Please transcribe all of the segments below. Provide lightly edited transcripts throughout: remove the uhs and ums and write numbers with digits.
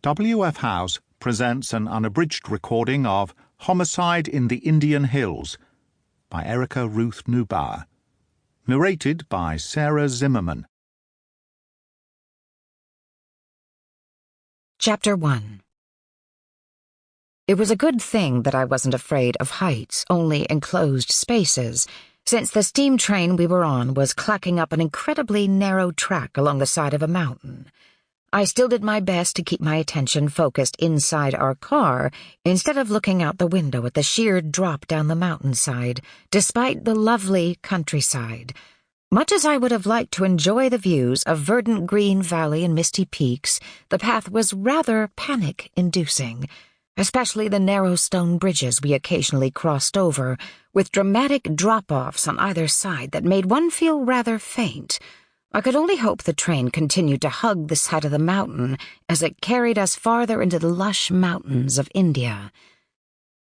W.F. House presents an unabridged recording of Homicide in the Indian Hills by Erica Ruth Neubauer. Narrated by Sarah Zimmerman. Chapter 1. It was a good thing that I wasn't afraid of heights, only enclosed spaces, since the steam train we were on was clacking up an incredibly narrow track along the side of a mountain. I still did my best to keep my attention focused inside our car instead of looking out the window at the sheer drop down the mountainside, despite the lovely countryside. Much as I would have liked to enjoy the views of verdant green valley and misty peaks, the path was rather panic-inducing, especially the narrow stone bridges we occasionally crossed over, with dramatic drop-offs on either side that made one feel rather faint. I could only hope the train continued to hug the side of the mountain as it carried us farther into the lush mountains of India.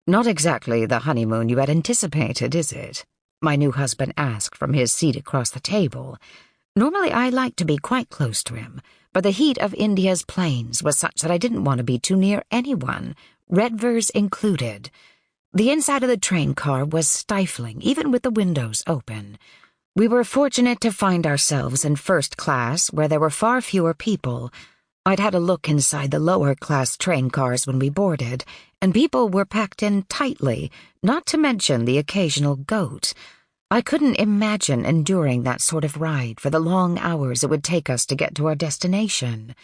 "Not exactly the honeymoon you had anticipated, is it?" my new husband asked from his seat across the table. Normally I liked to be quite close to him, but the heat of India's plains was such that I didn't want to be too near anyone, Redvers included. The inside of the train car was stifling, even with the windows open. We were fortunate to find ourselves in first class, where there were far fewer people. I'd had a look inside the lower-class train cars when we boarded, and people were packed in tightly, not to mention the occasional goat. I couldn't imagine enduring that sort of ride for the long hours it would take us to get to our destination.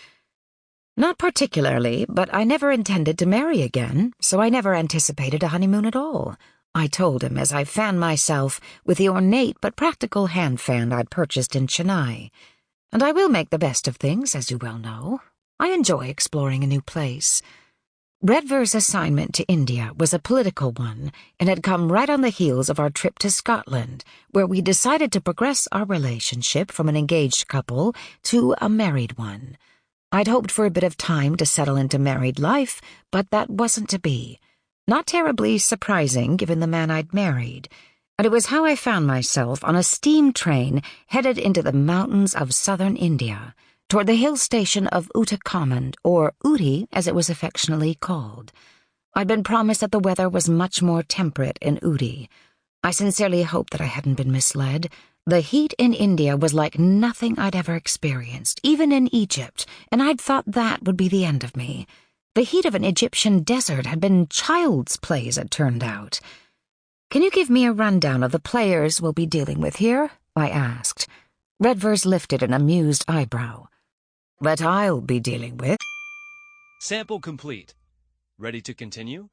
Not particularly, but I never intended to marry again, so I never anticipated a honeymoon at all, I told him as I fanned myself with the ornate but practical hand fan I'd purchased in Chennai. And I will make the best of things, as you well know. I enjoy exploring a new place. Redvers' assignment to India was a political one, and had come right on the heels of our trip to Scotland, where we decided to progress our relationship from an engaged couple to a married one. I'd hoped for a bit of time to settle into married life, but that wasn't to be. Not terribly surprising, given the man I'd married. And it was how I found myself on a steam train headed into the mountains of southern India, toward the hill station of Ootycamund, or Ooty as it was affectionately called. I'd been promised that the weather was much more temperate in Ooty. I sincerely hoped that I hadn't been misled. The heat in India was like nothing I'd ever experienced, even in Egypt, and I'd thought that would be the end of me. The heat of an Egyptian desert had been child's play, as it turned out. "Can you give me a rundown of the players we'll be dealing with here?" I asked. Redvers lifted an amused eyebrow. "That I'll be dealing with?" Sample complete. Ready to continue?